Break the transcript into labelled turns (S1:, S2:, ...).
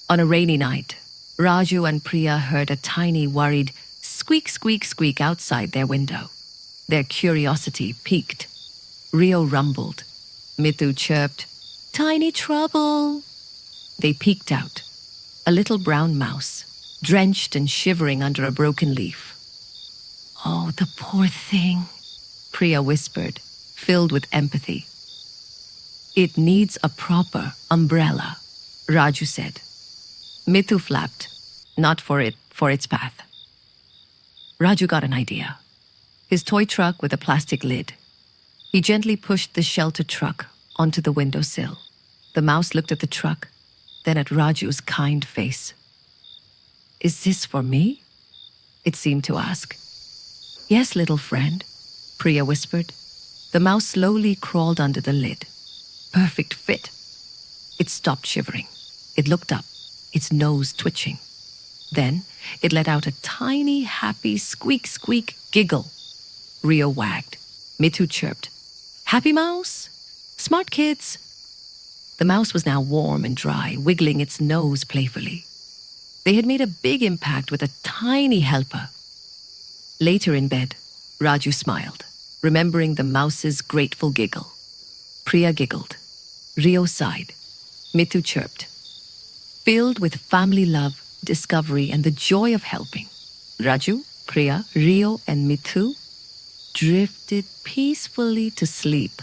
S1: On a rainy night, Raju and Priya heard a tiny, worried squeak, squeak, squeak outside their window. Their curiosity piqued. Rio rumbled. Mithu chirped, "Tiny trouble." They peeked out. A little brown mouse, drenched and shivering under a broken leaf. "Oh, the poor thing," Priya whispered, filled with empathy. "It needs a proper umbrella," Raju said. Mithu flapped, "Not for its path." Raju got an idea. His toy truck with a plastic lid. He gently pushed the shelter truck onto the windowsill. The mouse looked at the truck, then at Raju's kind face. "Is this for me?" it seemed to ask. "Yes, little friend," Priya whispered. The mouse slowly crawled under the lid. Perfect fit. It stopped shivering. It looked up, its nose twitching. Then it let out a tiny, happy squeak-squeak giggle. Rio wagged. Mithu chirped, "Happy mouse? Smart kids." The mouse was now warm and dry, wiggling its nose playfully. They had made a big impact with a tiny helper. Later in bed, Raju smiled, remembering the mouse's grateful giggle. Priya giggled. Rio sighed. Mithu chirped. Filled with family love, discovery, and the joy of helping, Raju, Priya, Rio, and Mithu drifted peacefully to sleep.